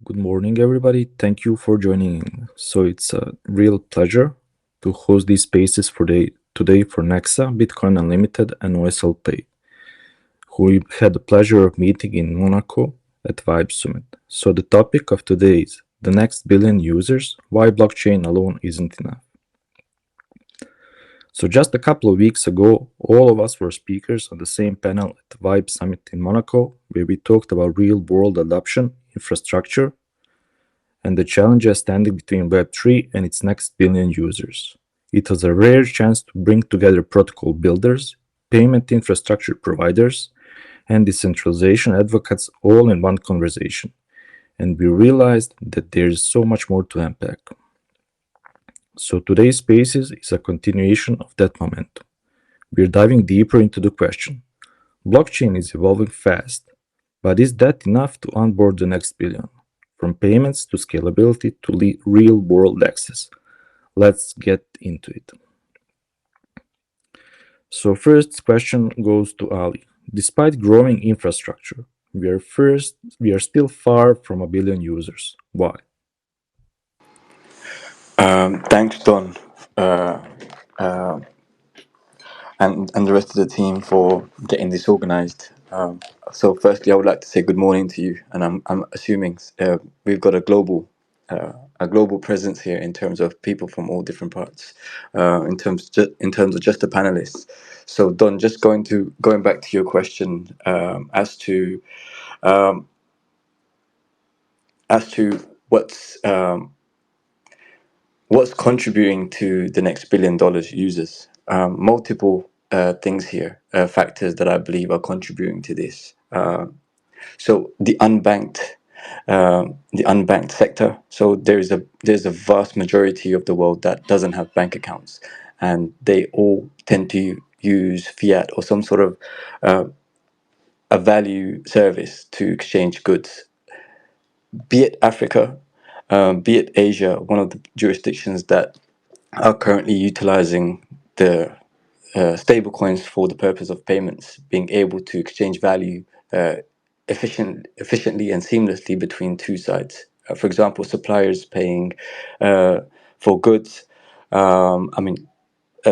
Good morning, everybody. Thank you for joining. So it's a real pleasure to host these spaces today for Nexa, Bitcoin Unlimited, and OSL Pay, who we had the pleasure of meeting in Monaco at WAIB Summit. So the topic of today is the next billion users, why blockchain alone isn't enough. So just a couple of weeks ago, all of us were speakers on the same panel at WAIB Summit in Monaco, where we talked about real-world adoption, infrastructure, and the challenges standing between Web3 and its next billion users. It was a rare chance to bring together protocol builders, payment infrastructure providers, and decentralization advocates all in one conversation. And we realized that there is so much more to unpack. So today's Spaces is a continuation of that momentum. We're diving deeper into the question. Blockchain is evolving fast, but is that enough to onboard the next billion? From payments to scalability to real-world access. Let's get into it. So first question goes to Ali. Despite growing infrastructure, we are still far from a billion users. Why? Thanks, Don, and the rest of the team for getting this organized. So, firstly, I would like to say good morning to you, and I'm assuming we've got a global presence here in terms of people from all different parts, in terms of just the panelists. So, Don, just going back to your question as to what's contributing to the next $1 billion users? Multiple things here, factors that I believe are contributing to this. So the unbanked sector. So there's a vast majority of the world that doesn't have bank accounts, and they all tend to use fiat or some sort of a value service to exchange goods. Be it Africa, be it Asia, one of the jurisdictions that are currently utilizing the stablecoins for the purpose of payments, being able to exchange value efficiently and seamlessly between two sides. For example, suppliers paying for goods. I mean,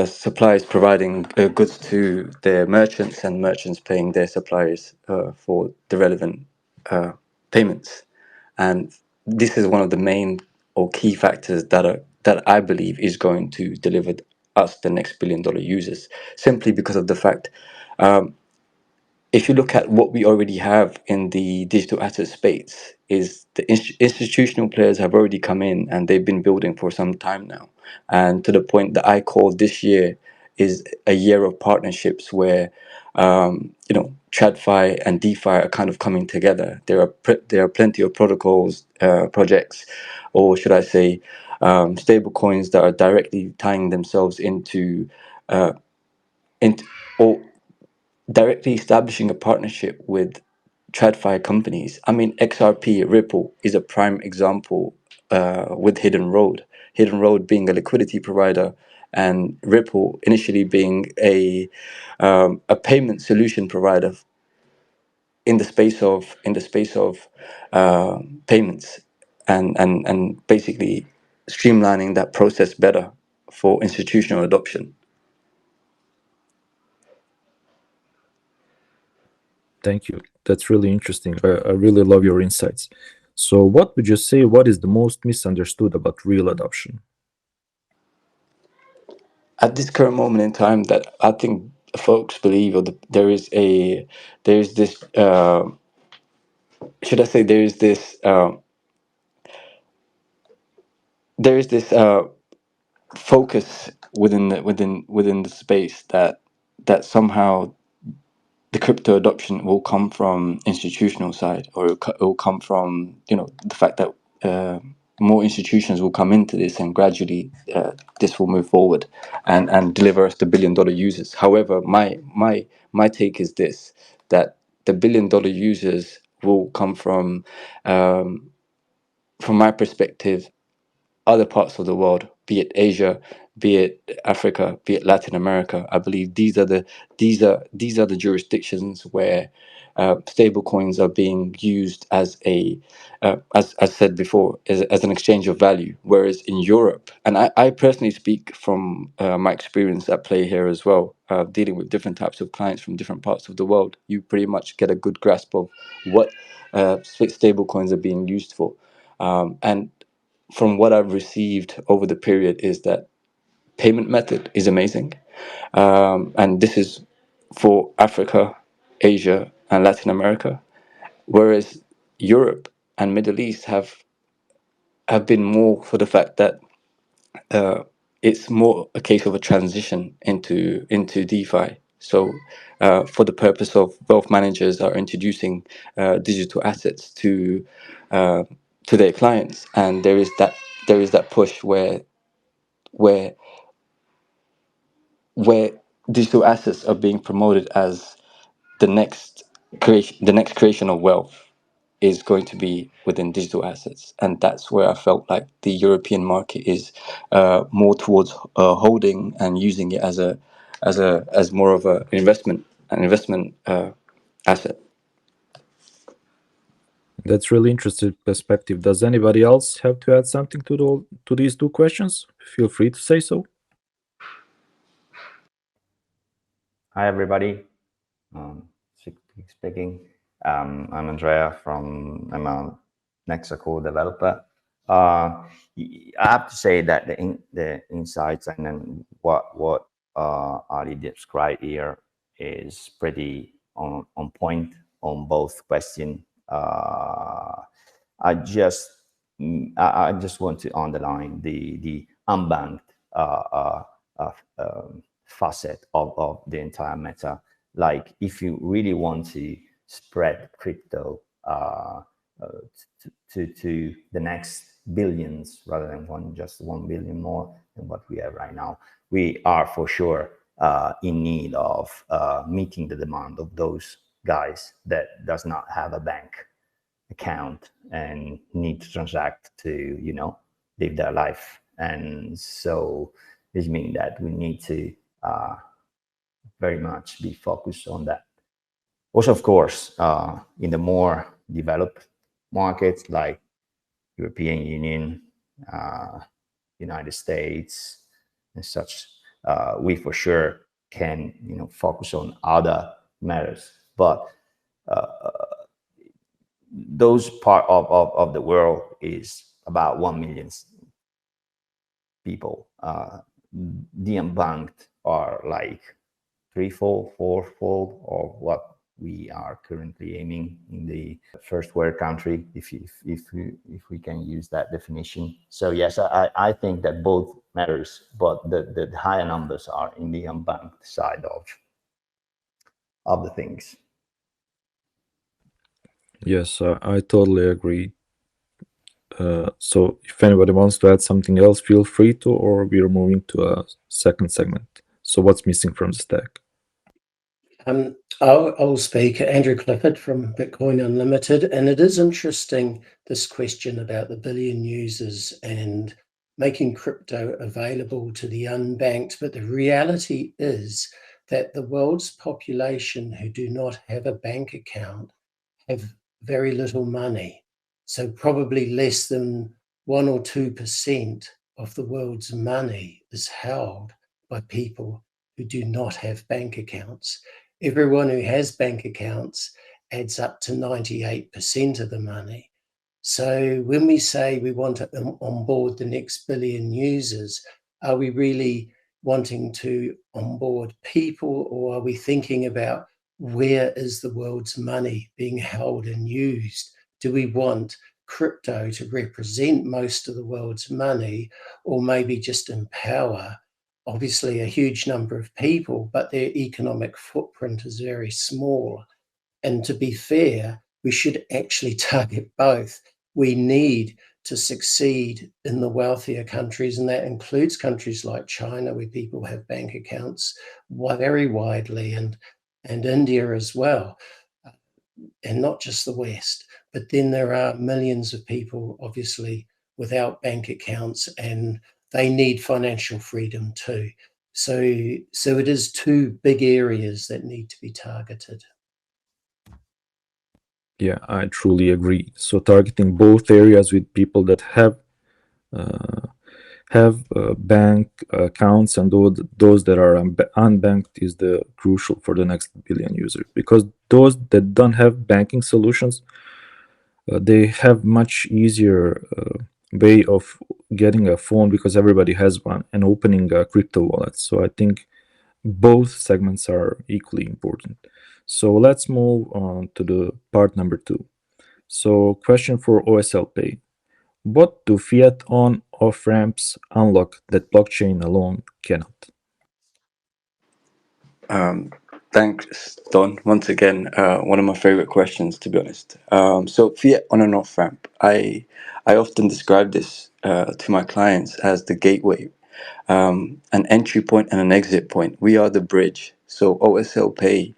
suppliers providing goods to their merchants, and merchants paying their suppliers for the relevant payments. And this is one of the main or key factors that I believe is going to deliver us the next $1 billion users, simply because of the fact, if you look at what we already have in the digital asset space, is the institutional players have already come in and they've been building for some time now, and to the point that I call this year is a year of partnerships where TradFi and DeFi are kind of coming together. There are plenty of protocols, projects, or should I say, stable coins that are directly tying themselves into or directly establishing a partnership with TradFi companies. I mean, XRP Ripple is a prime example with Hidden Road. Hidden Road being a liquidity provider, and Ripple initially being a payment solution provider in the space of payments, and basically streamlining that process better for institutional adoption. Thank you. That's really interesting. I really love your insights. So what would you say what is the most misunderstood about real adoption? At this current moment in time, that I think folks believe, or there is this should I say there is this focus within the space that somehow the crypto adoption will come from institutional side, or it will come from the fact that more institutions will come into this, and gradually this will move forward and deliver us the $1 billion users. However, my take is this, that the $1 billion users will come from my perspective, other parts of the world, be it Asia, be it Africa, be it Latin America. I believe these are the jurisdictions where stable coins are being used as a as said before, as an exchange of value. Whereas in Europe, and I personally speak from my experience at play here as well, dealing with different types of clients from different parts of the world, you pretty much get a good grasp of what stable coins are being used for. And from what I've received over the period is that payment method is amazing. And this is for Africa, Asia, and Latin America. Whereas Europe and Middle East have been more for the fact that it's more a case of a transition into DeFi. So, for the purpose of wealth managers are introducing digital assets to their clients, and there is that push where where digital assets are being promoted as the next creation of wealth is going to be within digital assets, and that's where I felt like the European market is more towards holding and using it as more of an investment asset. That's really interesting perspective. Does anybody else have to add something to these two questions? Feel free to say so. Hi, everybody. Speaking. I'm Andrea I'm a Nexa Core Developer. I have to say that the insights and then what Ali described here is pretty on point on both questions. I just want to underline the unbanked facet of the entire meta. Like, if you really want to spread crypto to the next billions rather than just 1 billion more than what we have right now, we are for sure in need of meeting the demand of those guys that does not have a bank account and need to transact to live their life. And so this means that we need to very much be focused on that. Also, of course, in the more developed markets like European Union, United States, and such, we for sure can focus on other matters. But those part of the world is about 1 million people. The unbanked are like threefold, fourfold of what we are currently aiming in the first world country, if we can use that definition. So yes, I think that both matters, but the higher numbers are in the unbanked side of the things. Yes, I totally agree. So if anybody wants to add something else, feel free to, or we're moving to a second segment. So what's missing from the stack? I'll speak. Andrew Clifford from Bitcoin Unlimited. And it is interesting, this question about the billion users and making crypto available to the unbanked. But the reality is that the world's population who do not have a bank account have very little money. So probably less than 1 or 2% of the world's money is held by people who do not have bank accounts. Everyone who has bank accounts adds up to 98% of the money. So when we say we want to onboard the next billion users, are we really wanting to onboard people, or are we thinking about where is the world's money being held and used? Do we want crypto to represent most of the world's money, or maybe just empower obviously a huge number of people, but their economic footprint is very small? And to be fair, we should actually target both. We need to succeed in the wealthier countries, and that includes countries like China, where people have bank accounts very widely, and India as well, and not just the West. But then there are millions of people, obviously, without bank accounts, and they need financial freedom too. So it is two big areas that need to be targeted. Yeah, I truly agree. So targeting both areas with people that have bank accounts and those that are unbanked is the crucial for the next billion users, because those that don't have banking solutions, they have much easier way of getting a phone because everybody has one, and opening a crypto wallet. So I think both segments are equally important. So let's move on to the part number 2. So question for OSL Pay. What do fiat on-off ramps unlock that blockchain alone cannot? Thanks, Don. Once again, one of my favorite questions, to be honest. So fiat on and off ramp. I often describe this to my clients as the gateway, an entry point and an exit point. We are the bridge. So OSL Pay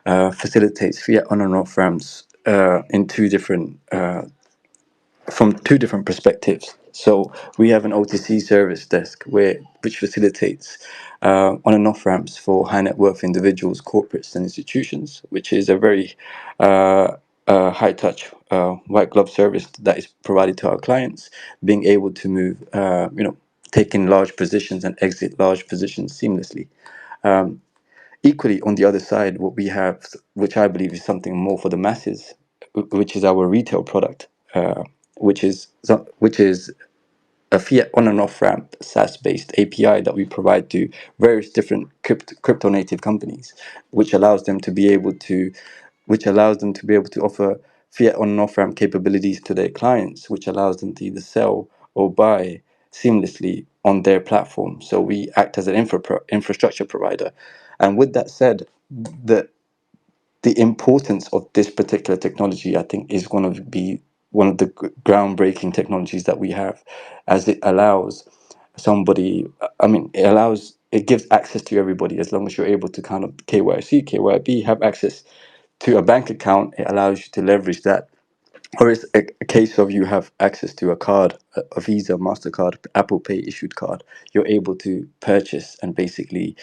facilitates fiat on and off ramps in from two different perspectives. So we have an OTC service desk which facilitates on and off ramps for high net worth individuals, corporates, and institutions, which is a very high touch white glove service that is provided to our clients, being able to move, take in large positions and exit large positions seamlessly. Equally, on the other side, what we have, which I believe is something more for the masses, which is our retail product, which is a fiat on and off ramp SaaS based API that we provide to various different crypto native companies, which allows them to be able to offer fiat on and off ramp capabilities to their clients, which allows them to either sell or buy seamlessly on their platform. So we act as an infrastructure provider. And with that said, the importance of this particular technology, I think, is going to be one of the groundbreaking technologies that we have, as it allows somebody, it gives access to everybody as long as you're able to kind of KYC, KYB, have access to a bank account. It allows you to leverage that. Or it's a case of you have access to a card, a Visa, MasterCard, Apple Pay issued card. You're able to purchase and basically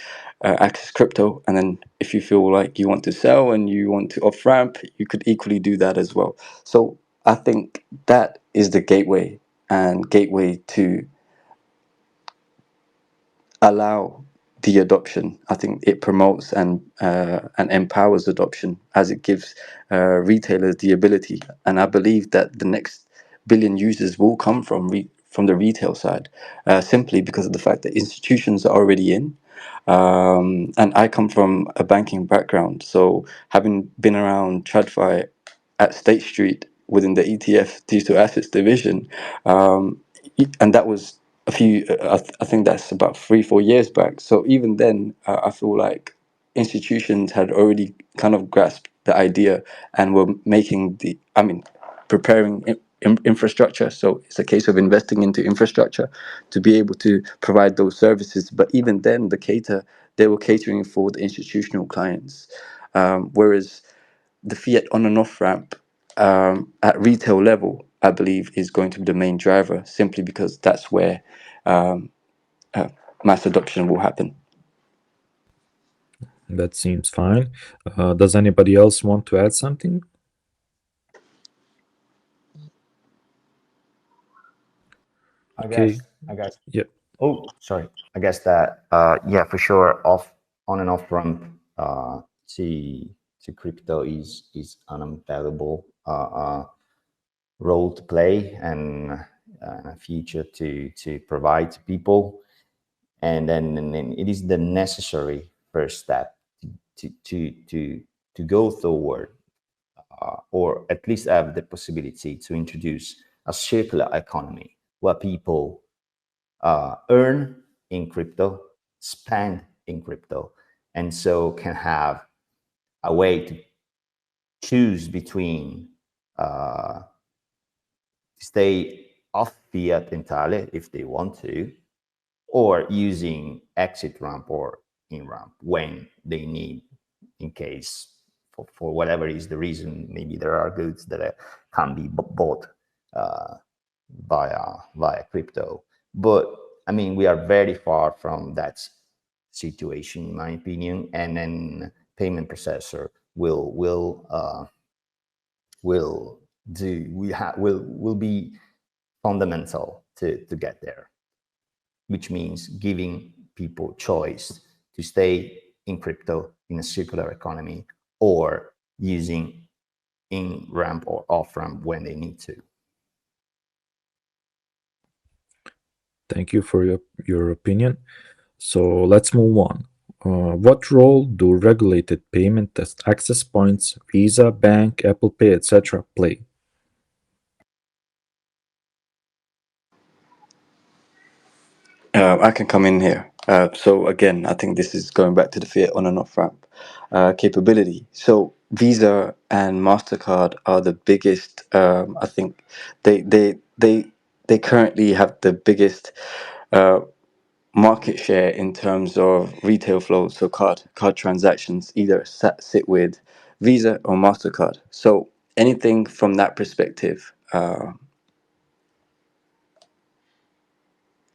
access crypto. And then if you feel like you want to sell and you want to off ramp, you could equally do that as well. So I think that is the gateway to allow the adoption. I think it promotes and empowers adoption, as it gives retailers the ability. And I believe that the next billion users will come from the retail side, simply because of the fact that institutions are already in. And I come from a banking background, so having been around TradFi at State Street within the ETF digital assets division, and that was I think that's about 3-4 years back. So even then, I feel like institutions had already kind of grasped the idea and were preparing infrastructure. So it's a case of investing into infrastructure to be able to provide those services. But even then, they were catering for the institutional clients, whereas the fiat on and off ramp at retail level, I believe, is going to be the main driver, simply because that's where mass adoption will happen. That seems fine. Does anybody else want to add something? I Okay. guess. Yeah. Oh, sorry. I guess that yeah, for sure, on and off ramp to crypto is an unbearable role to play, and a future to provide to people, and then it is the necessary first step to go forward, or at least have the possibility to introduce a circular economy where people earn in crypto, spend in crypto, and so can have a way to choose between stay off fiat entirely if they want to, or using exit ramp or in ramp when they need, in case for whatever is the reason. Maybe there are goods that can be bought via crypto. But I mean, we are very far from that situation, in my opinion. And then payment processor will be fundamental to get there, which means giving people choice to stay in crypto in a circular economy or using in ramp or off ramp when they need to. Thank you for your opinion. So let's move on. What role do regulated payment access points, Visa, Bank, Apple Pay, etc. play? I can come in here. So again, I think this is going back to the fiat on and off ramp capability. So Visa and Mastercard are the biggest. I think they currently have the biggest market share in terms of retail flows. So card transactions either sit with Visa or Mastercard. So anything from that perspective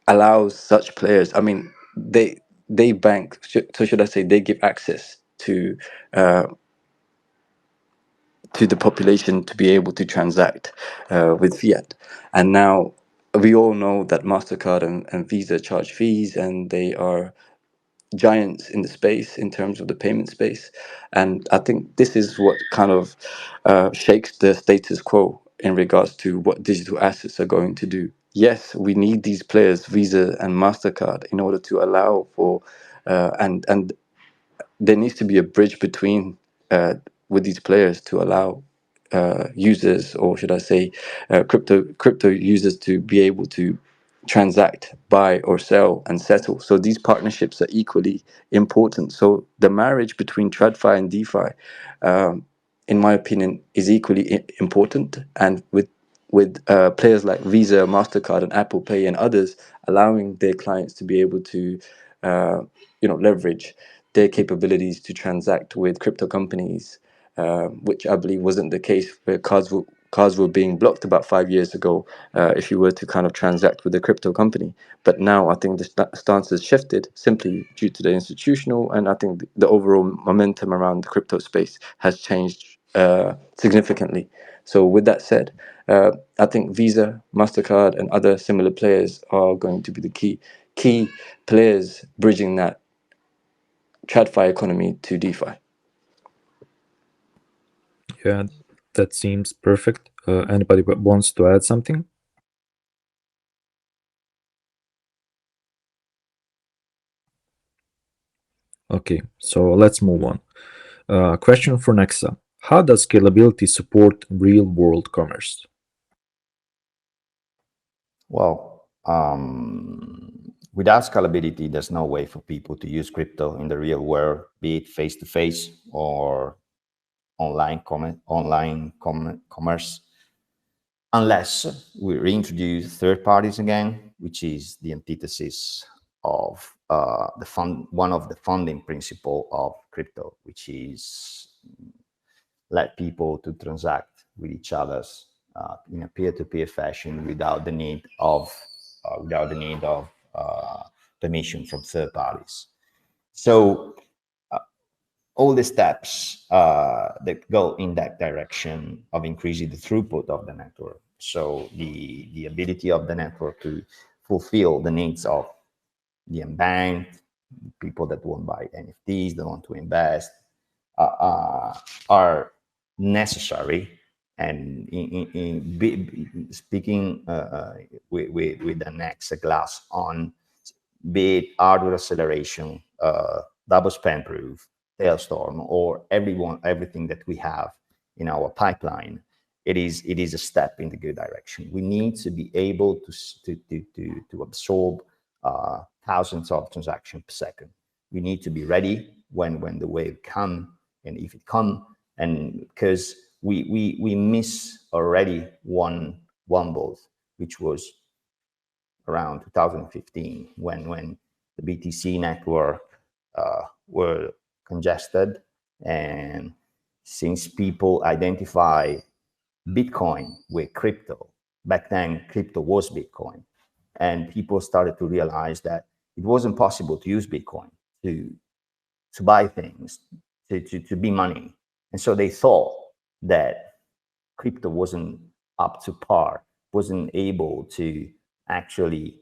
allows such players. I mean, they bank. So should I say they give access to the population to be able to transact with fiat. And now we all know that Mastercard and Visa charge fees, and they are giants in the space in terms of the payment space. And I think this is what kind of shakes the status quo in regards to what digital assets are going to do. Yes, we need these players, Visa and Mastercard, in order to allow for and there needs to be a bridge between with these players to allow users, or should I say, crypto users, to be able to transact, buy or sell and settle. So these partnerships are equally important. So the marriage between TradFi and DeFi, in my opinion, is equally important. And with players like Visa, Mastercard, and Apple Pay and others allowing their clients to be able to leverage their capabilities to transact with crypto companies, which I believe wasn't the case where cars were being blocked about 5 years ago if you were to kind of transact with a crypto company. But now I think the stance has shifted simply due to the institutional, and I think the overall momentum around the crypto space has changed significantly. So with that said, I think Visa, MasterCard, and other similar players are going to be the key players bridging that TradFi economy to DeFi. Yeah, that seems perfect. Anybody wants to add something? Okay, so let's move on. Question for Nexa. How does scalability support real-world commerce? Well, without scalability, there's no way for people to use crypto in the real world, be it face-to-face or online commerce, unless we reintroduce third parties again, which is the antithesis of one of the funding principle of crypto, which is let people to transact with each other's in a peer-to-peer fashion without the need of permission from third parties. So all the steps that go in that direction of increasing the throughput of the network. So the ability of the network to fulfill the needs of the unbanked, people that want to buy NFTs, that want to invest, are necessary. And speaking with the Nexa glass on, be it hardware acceleration, double spend proof, Tailstorm, or everything that we have in our pipeline, it is a step in the good direction. We need to be able to absorb thousands of transactions per second. We need to be ready when the wave come, and if it come, and because we miss already one boat, which was around 2015 when the BTC network were congested, and since people identify Bitcoin with crypto back then crypto was Bitcoin, and people started to realize that it wasn't possible to use Bitcoin to buy things, to be money. And so they thought that crypto wasn't up to par, wasn't able to actually,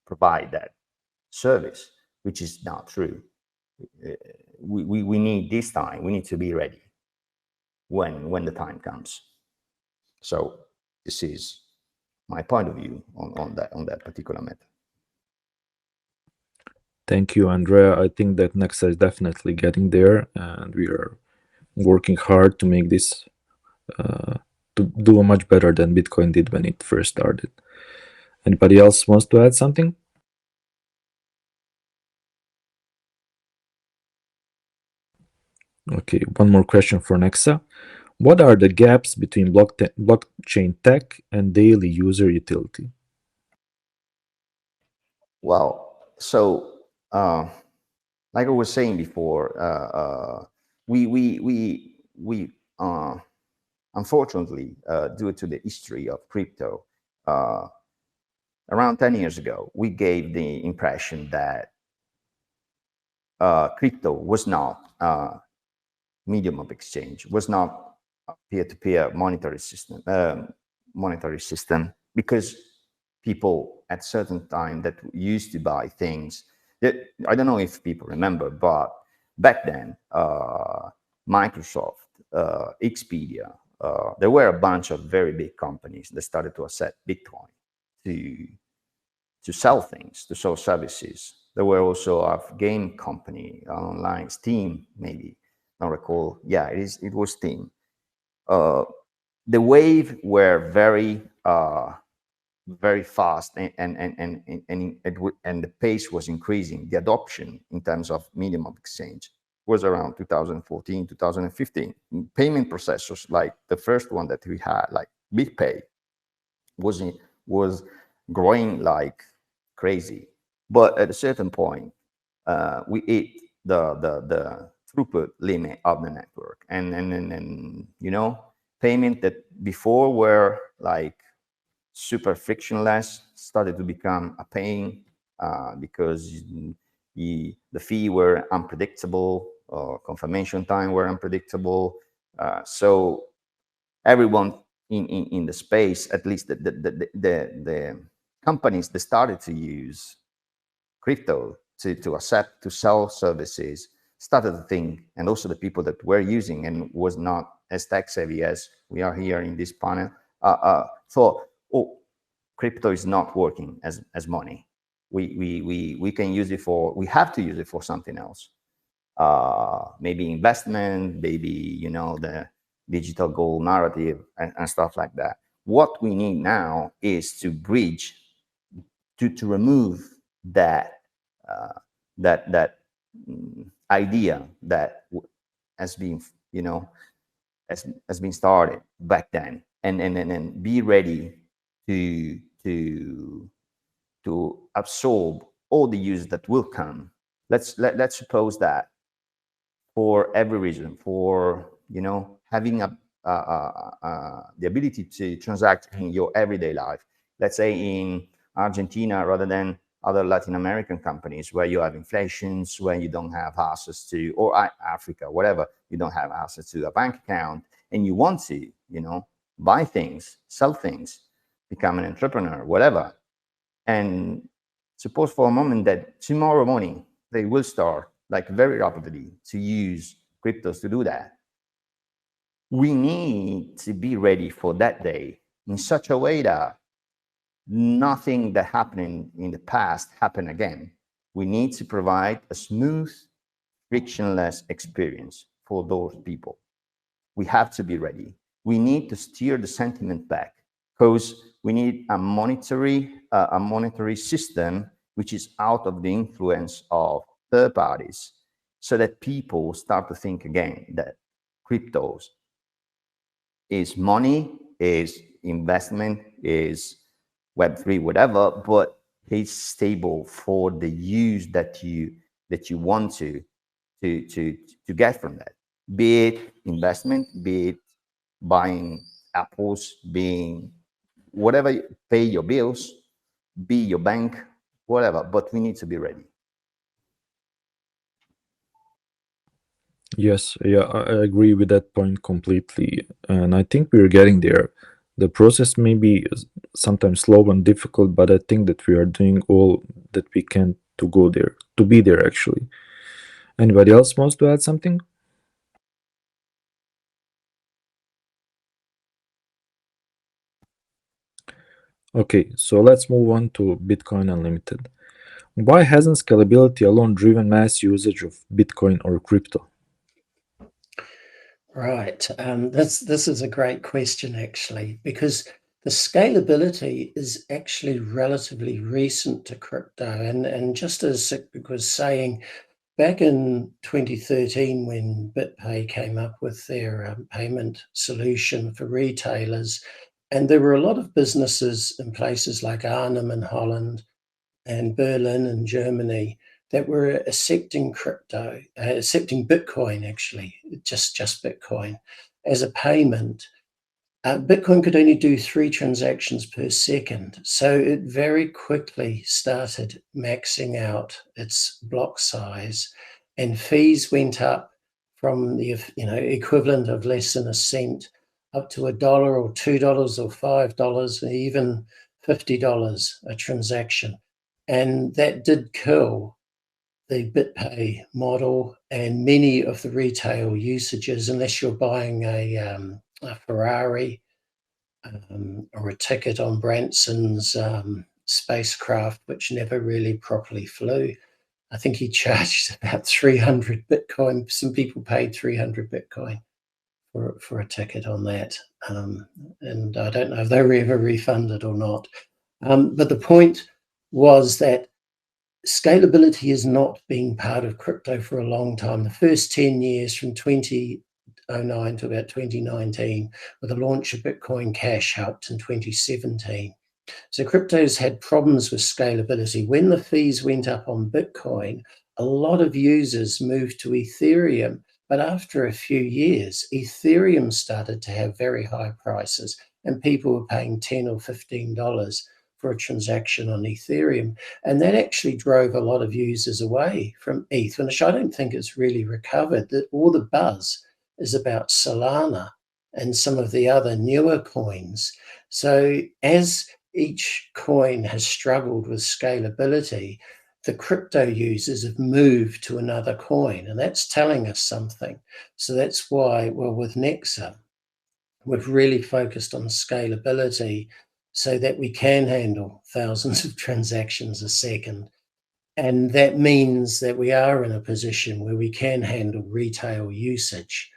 provide that service, which is not true. We need this time. We need to be ready when the time comes. So this is my point of view on that particular matter. Thank you, Andrea. I think that Nexa is definitely getting there, and we are working hard to make this to do much better than Bitcoin did when it first started. Anybody else wants to add something? Okay, one more question for Nexa. What are the gaps between blockchain tech and daily user utility? Well, so like I was saying before, we unfortunately, due to the history of crypto, around 10 years ago, we gave the impression that crypto was not medium of exchange, was not a peer-to-peer monetary system, because people at certain time that used to buy things that, I don't know if people remember, but back then, Microsoft, Expedia, there were a bunch of very big companies that started to accept Bitcoin to sell things, to sell services. There were also a game company online, Steam, maybe, I don't recall. Yeah, it was Steam. The wave were very fast, and the pace was increasing. The adoption in terms of medium of exchange was around 2014, 2015. Payment processors like the first one that we had, like BitPay, was growing like crazy. But at a certain point, we hit the throughput limit of the network, and payment that before were like super frictionless started to become a pain, because the fee were unpredictable, confirmation time were unpredictable. So everyone in the space, at least the companies that started to use crypto to accept, to sell services, started to think, and also the people that were using and was not as tech savvy as we are here in this panel, thought, oh, crypto is not working as money. We can use it for, we have to use it for something else. Maybe investment, maybe, the digital gold narrative and stuff like that. What we need now is to bridge, to remove that idea that has been, has been started back then, and be ready to absorb all the use that will come. Let's suppose that for every reason, for having the ability to transact in your everyday life, let's say in Argentina rather than other Latin American companies where you have inflations, where you don't have access to, or Africa, whatever, you don't have access to a bank account, and you want to, buy things, sell things, become an entrepreneur, whatever. And suppose for a moment that tomorrow morning they will start like very rapidly to use cryptos to do that. We need to be ready for that day in such a way that nothing that happened in the past happen again. We need to provide a smooth, frictionless experience for those people. We have to be ready. We need to steer the sentiment back, because we need a monetary system which is out of the influence of third parties, so that people start to think again that cryptos is money, is investment, is Web3, whatever, but it's stable for the use that you want to get from that. Be it investment, be it buying Apple's, being whatever, pay your bills, be your bank, whatever, but we need to be ready. Yes, yeah, I agree with that point completely. And I think we're getting there. The process may be sometimes slow and difficult, but I think that we are doing all that we can to go there, to be there actually. Anybody else wants to add something? Okay, so let's move on to Bitcoin Unlimited. Why hasn't scalability alone driven mass usage of Bitcoin or crypto? Right. This is a great question, actually, because the scalability is actually relatively recent to crypto. And just as Sigbert was saying, back in 2013, when BitPay came up with their payment solution for retailers, and there were a lot of businesses in places like Arnhem in Holland and Berlin in Germany that were accepting crypto, accepting Bitcoin, actually, just Bitcoin as a payment. Bitcoin could only do 3 transactions per second. So it very quickly started maxing out its block size, and fees went up from the equivalent of less than a cent up to $1 or $2 or $5, and even $50 a transaction. And that did kill the BitPay model and many of the retail usages, unless you're buying a Ferrari or a ticket on Branson's spacecraft, which never really properly flew. I think he charged about 300 Bitcoin. Some people paid 300 Bitcoin for a ticket on that. And I don't know if they were ever refunded or not. But the point was that scalability has not been part of crypto for a long time. The first 10 years, from 2009 to about 2019, with the launch of Bitcoin Cash, helped in 2017. So crypto's had problems with scalability. When the fees went up on Bitcoin, a lot of users moved to Ethereum. But after a few years, Ethereum started to have very high prices, and people were paying $10 or $15 for a transaction on Ethereum. And that actually drove a lot of users away from ETH, which I don't think it's really recovered. All the buzz is about Solana and some of the other newer coins. So as each coin has struggled with scalability, the crypto users have moved to another coin, and that's telling us something. So that's why, well, with Nexa, we've really focused on scalability so that we can handle thousands of transactions a second. And that means that we are in a position where we can handle retail usage.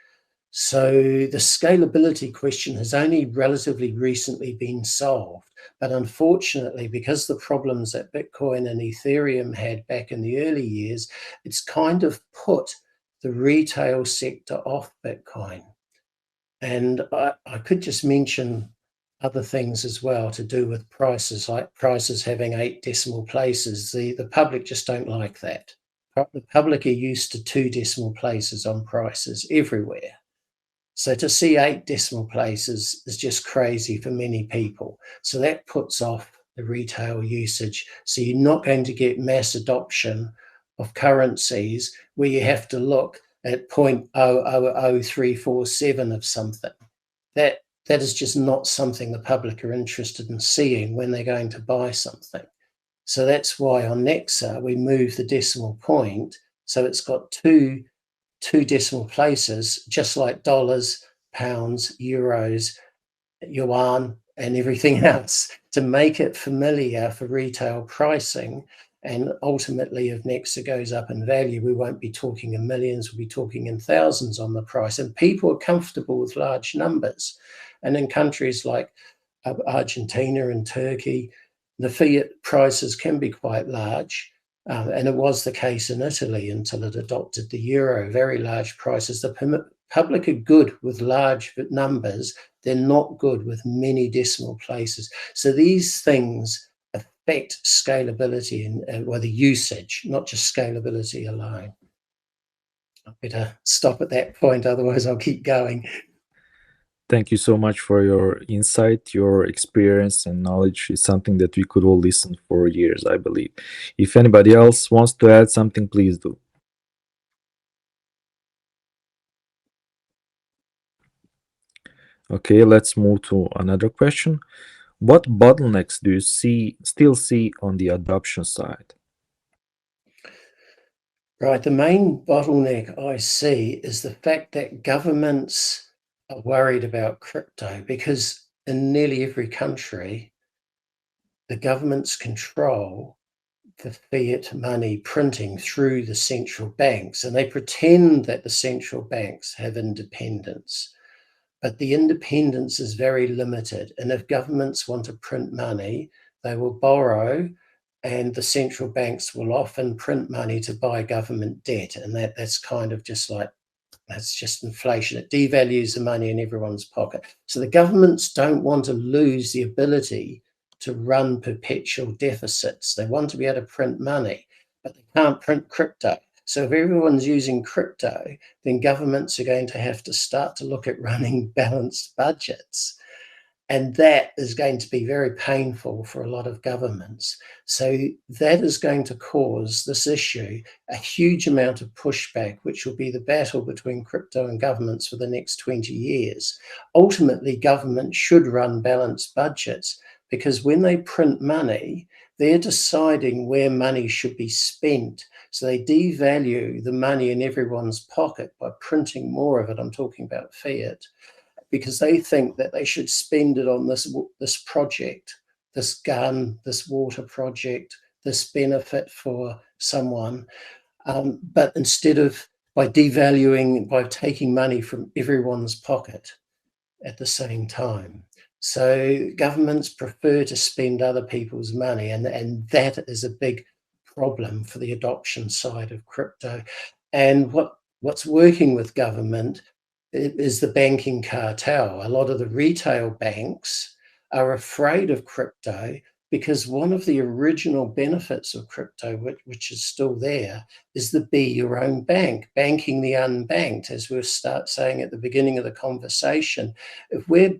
So the scalability question has only relatively recently been solved. But unfortunately, because the problems that Bitcoin and Ethereum had back in the early years, it's kind of put the retail sector off Bitcoin. And I could just mention other things as well to do with prices, like prices having 8 decimal places. The public just don't like that. The public are used to 2 decimal places on prices everywhere. So to see 8 decimal places is just crazy for many people. So that puts off the retail usage. So you're not going to get mass adoption of currencies where you have to look at 0.000347 of something. That is just not something the public are interested in seeing when they're going to buy something. So that's why on Nexa we move the decimal point so it's got two decimal places, just like dollars, pounds, euros, yuan, and everything else, to make it familiar for retail pricing. And ultimately, if Nexa goes up in value, we won't be talking in millions, we'll be talking in thousands on the price. And people are comfortable with large numbers. And in countries like Argentina and Turkey, the fiat prices can be quite large. And it was the case in Italy until it adopted the euro, very large prices. The public are good with large numbers. They're not good with many decimal places. So these things affect scalability and the usage, not just scalability alone. I better stop at that point, otherwise I'll keep going. Thank you so much for your insight. Your experience and knowledge is something that we could all listen for years, I believe. If anybody else wants to add something, please do. Okay, let's move to another question. What bottlenecks do you still see on the adoption side? Right, the main bottleneck I see is the fact that governments are worried about crypto because in nearly every country, the governments control the fiat money printing through the central banks, and they pretend that the central banks have independence. But the independence is very limited. And if governments want to print money, they will borrow, and the central banks will often print money to buy government debt. And that's kind of just like, that's just inflation. It devalues the money in everyone's pocket. So the governments don't want to lose the ability to run perpetual deficits. They want to be able to print money, but they can't print crypto. So if everyone's using crypto, then governments are going to have to start to look at running balanced budgets. And that is going to be very painful for a lot of governments. So that is going to cause this issue a huge amount of pushback, which will be the battle between crypto and governments for the next 20 years. Ultimately, governments should run balanced budgets because when they print money, they're deciding where money should be spent. So they devalue the money in everyone's pocket by printing more of it. I'm talking about fiat, because they think that they should spend it on this project, this gun, this water project, this benefit for someone. But instead of by devaluing, by taking money from everyone's pocket at the same time. So governments prefer to spend other people's money, and that is a big problem for the adoption side of crypto. And what's working with government is the banking cartel. A lot of the retail banks are afraid of crypto because one of the original benefits of crypto, which is still there, is the be your own bank, banking the unbanked, as we start saying at the beginning of the conversation. If we're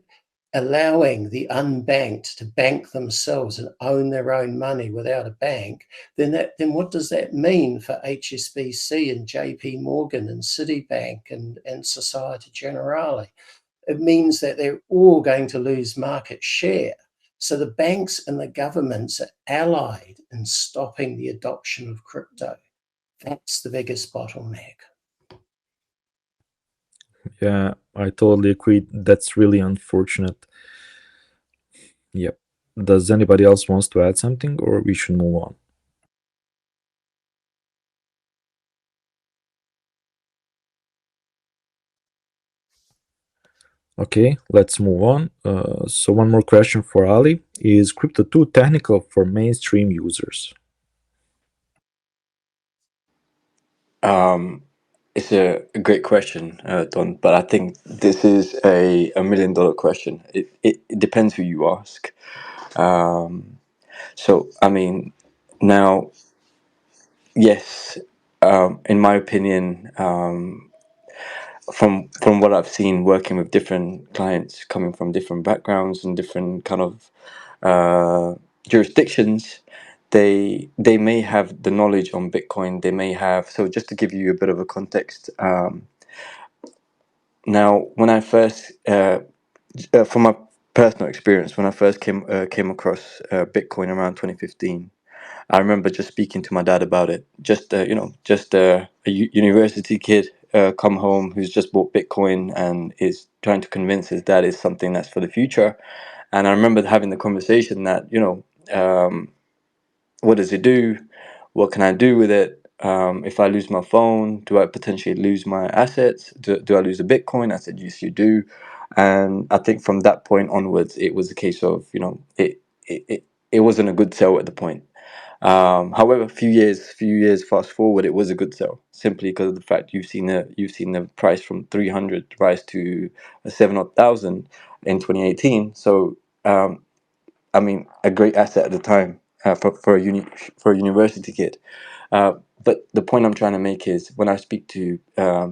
allowing the unbanked to bank themselves and own their own money without a bank, then what does that mean for HSBC and JP Morgan and Citibank and Societe Generale? It means that they're all going to lose market share. So the banks and the governments are allied in stopping the adoption of crypto. That's the biggest bottleneck. Yeah, I totally agree. That's really unfortunate. Yep. Does anybody else wants to add something, or we should move on? Okay, let's move on. So one more question for Ali. Is crypto too technical for mainstream users? It's a great question, Don, but I think this is a $1 million question. It depends who you ask. So, I mean, now, yes, in my opinion, from what I've seen working with different clients coming from different backgrounds and different kind of jurisdictions, they may have the knowledge on Bitcoin. They may have, so just to give you a bit of a context. Now, when I first, from my personal experience, when I first came across Bitcoin around 2015, I remember just speaking to my dad about it. Just a university kid come home who's just bought Bitcoin and is trying to convince his dad it's something that's for the future. And I remember having the conversation that what does it do? What can I do with it? If I lose my phone, do I potentially lose my assets? Do I lose a Bitcoin? I said, yes, you do. And I think from that point onwards, it was a case of, it wasn't a good sell at the point. However, a few years fast forward, it was a good sell simply because of the fact you've seen the price from 300 rise to 7,000 in 2018. So, I mean, a great asset at the time for a university kid. But the point I'm trying to make is when I speak to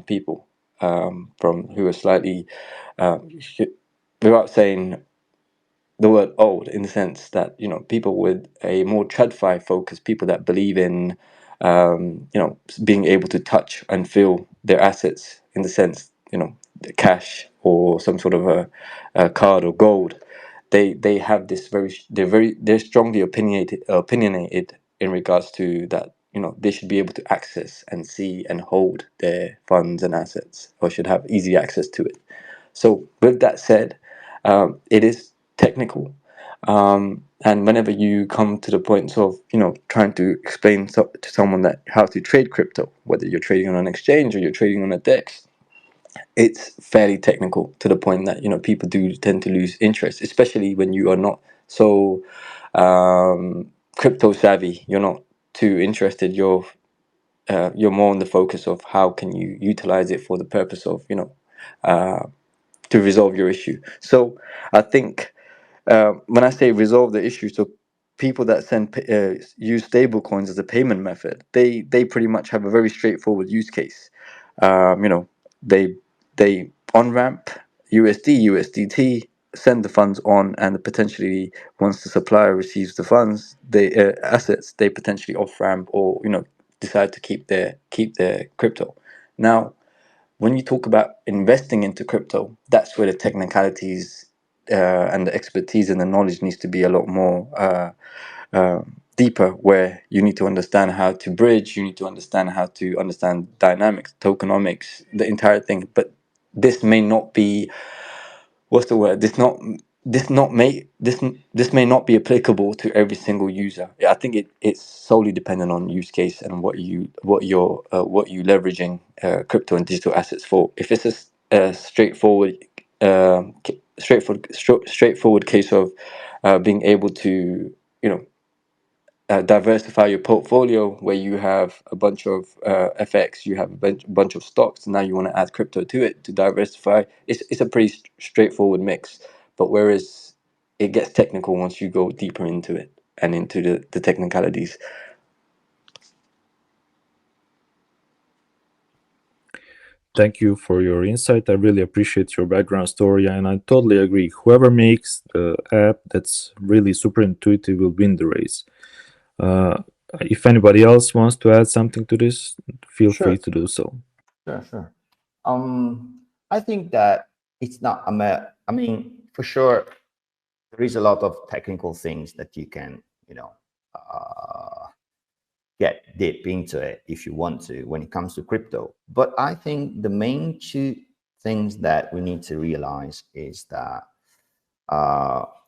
people from who are slightly without saying the word old, in the sense that, you know, people with a more TradFi focus, people that believe in you know, being able to touch and feel their assets, in the sense, you know, the cash or some sort of a card or gold, they have this they're strongly opinionated in regards to that, you know, they should be able to access and see and hold their funds and assets, or should have easy access to it. So with that said, it is technical, and whenever you come to the point of, you know, trying to explain to someone that how to trade crypto, whether you're trading on an exchange or you're trading on a DEX, it's fairly technical, to the point that, you know, people do tend to lose interest, especially when you are not so crypto savvy. You're not too interested. You're more on the focus of how can you utilize it for the purpose of, you know, to resolve your issue. So I think when I say resolve the issue, so people that use stable coins as a payment method, they pretty much have a very straightforward use case. You know, they on ramp USD, USDT, send the funds on, and potentially once the supplier receives the funds, they assets, they potentially off ramp, or, you know, decide to keep their crypto. Now, when you talk about investing into crypto, that's where the technicalities and the expertise and the knowledge needs to be a lot more deeper, where you need to understand how to bridge, you need to understand how to understand dynamics, tokenomics, the entire thing. But this may not be, what's the word? This may not be applicable to every single user. I think it's solely dependent on use case and what you leveraging crypto and digital assets for. If it's a straightforward case of being able to, you know, diversify your portfolio, where you have a bunch of FX, you have a bunch of stocks, and now you want to add crypto to it to diversify. It's a pretty straightforward mix. But whereas it gets technical once you go deeper into it and into the technicalities. Thank you for your insight. I really appreciate your background story, and I totally agree. Whoever makes the app that's really super intuitive will win the race. If anybody else wants to add something to this, feel free to do so. Sure. I think that it's not. I mean, for sure, there is a lot of technical things that you can, you know, get deep into it if you want to when it comes to crypto. But I think the main two things that we need to realize is that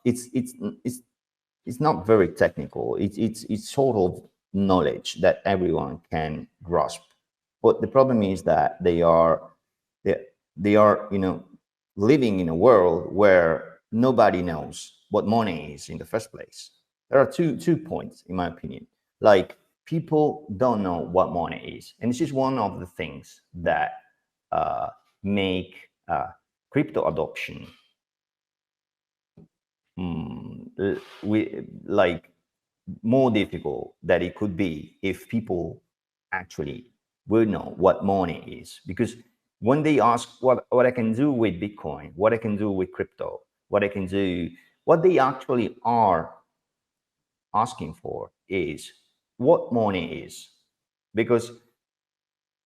it's not very technical. It's sort of knowledge that everyone can grasp. But the problem is that they are you know, living in a world where nobody knows what money is in the first place. There are two points, in my opinion. Like, people don't know what money is, and this is one of the things that make crypto adoption like more difficult than it could be if people actually will know what money is. Because when they ask what I can do with Bitcoin, what I can do with crypto, what I can do, what they actually are asking for is what money is. Because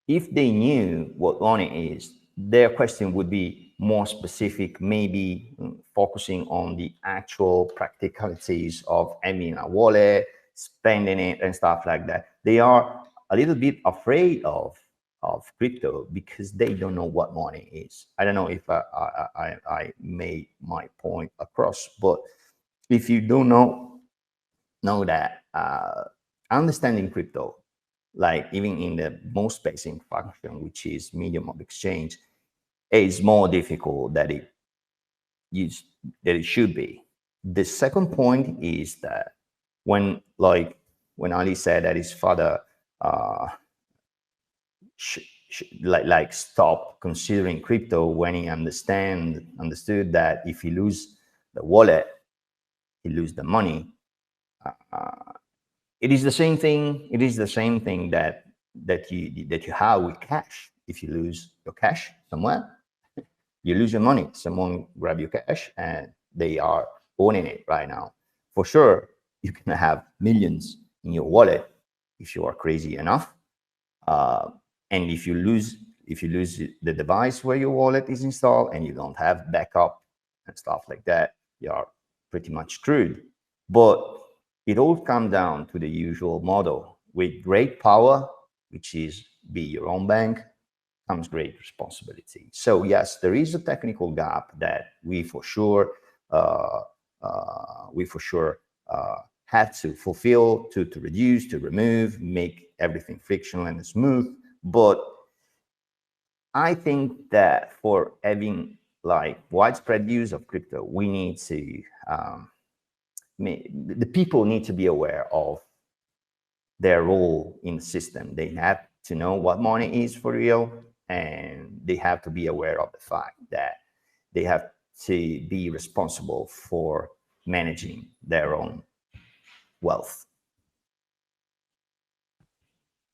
if they knew what money is, their question would be more specific, maybe focusing on the actual practicalities of having a wallet, spending it, and stuff like that. They are a little bit afraid of crypto because they don't know what money is. I don't know if I made my point across, but if you don't know that, understanding crypto, like even in the most basic function, which is medium of exchange, is more difficult than it should be. The second point is that when Ali said that his father stop considering crypto when he understood that if he lose the wallet, he lose the money. It is the same thing. It is the same thing that you have with cash. If you lose your cash somewhere, you lose your money. Someone grab your cash and they are owning it right now. For sure, you can have millions in your wallet if you are crazy enough. And if you lose the device where your wallet is installed and you don't have backup and stuff like that, you are pretty much screwed. But it all comes down to the usual model. With great power, which is be your own bank, comes great responsibility. So yes, there is a technical gap that we for sure have to fulfill, to reduce, to remove, make everything frictional and smooth. But I think that for having like widespread use of crypto, we need to the people need to be aware of their role in the system. They have to know what money is for real, and they have to be aware of the fact that they have to be responsible for managing their own wealth.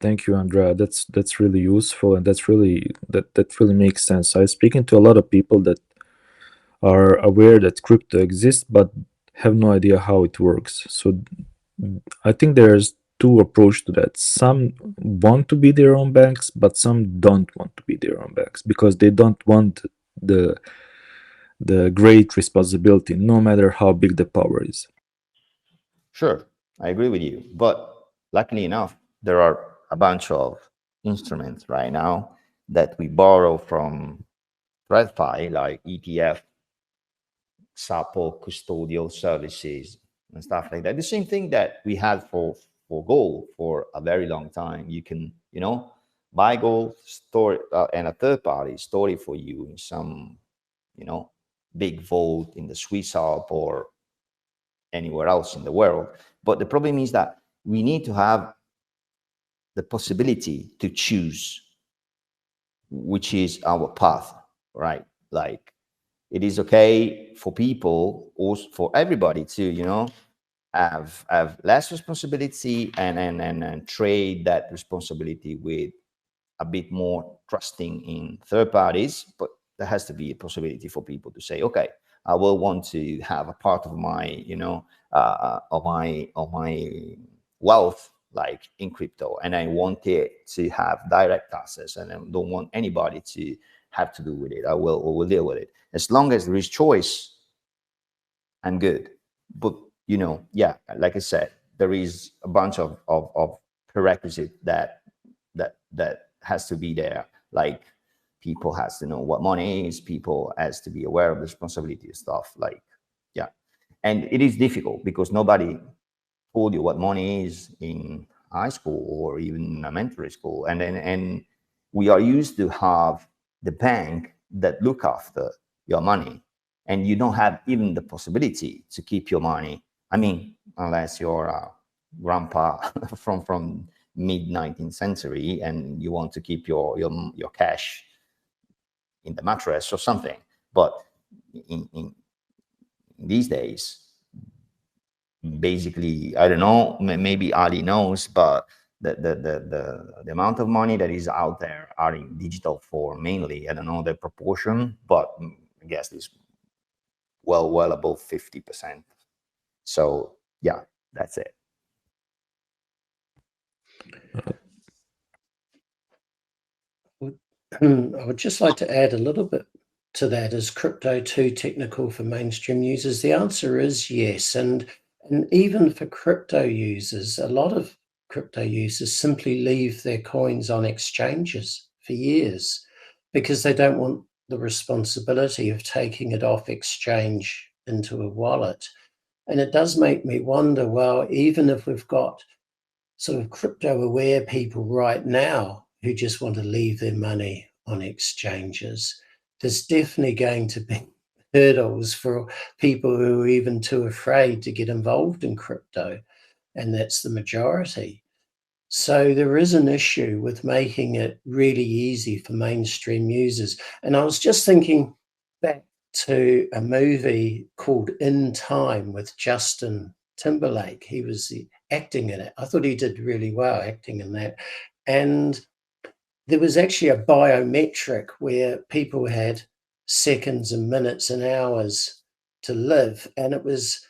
Thank you, Andrea. That's really useful, and that really makes sense. I'm speaking to a lot of people that are aware that crypto exists but have no idea how it works. So I think there's two approaches to that. Some want to be their own banks, but some don't want to be their own banks because they don't want the great responsibility, no matter how big the power is. Sure, I agree with you. But luckily enough, there are a bunch of instruments right now that we borrow from TradFi, like ETF, SAPO, custodial services, and stuff like that. The same thing that we had for gold for a very long time. You can, buy gold, store it, and a third party store it for you in some, big vault in the Swiss Alps or anywhere else in the world. But the problem is that we need to have the possibility to choose which is our path, right? Like, it is okay for people, or for everybody to, have less responsibility and trade that responsibility with a bit more trusting in third parties. But there has to be a possibility for people to say, okay, I will want to have a part of my, of my wealth like in crypto, and I want it to have direct access, and I don't want anybody to have to do with it. I will deal with it as long as there is choice. I'm good. But yeah, like I said, there is a bunch of prerequisites that has to be there. Like, people has to know what money is. People has to be aware of the responsibility and stuff. Like, yeah, and it is difficult because nobody told you what money is in high school or even in elementary school, and we are used to have the bank that look after your money, and you don't have even the possibility to keep your money. I mean, unless you're a grandpa from mid 19th century and you want to keep your cash in the mattress or something. But in these days, basically, I don't know, maybe Ali knows, but the amount of money that is out there are in digital form mainly. I don't know the proportion, but I guess it's well above 50%. So yeah, that's it. I would just like to add a little bit to that. Is crypto too technical for mainstream users? The answer is yes. And even for crypto users, a lot of crypto users simply leave their coins on exchanges for years because they don't want the responsibility of taking it off exchange into a wallet. And it does make me wonder, well, even if we've got sort of crypto aware people right now who just want to leave their money on exchanges, there's definitely going to be hurdles for people who are even too afraid to get involved in crypto, and that's the majority. So there is an issue with making it really easy for mainstream users. And I was just thinking back to a movie called In Time with Justin Timberlake. He was acting in it. I thought he did really well acting in that. And there was actually a biometric where people had seconds and minutes and hours to live, and it was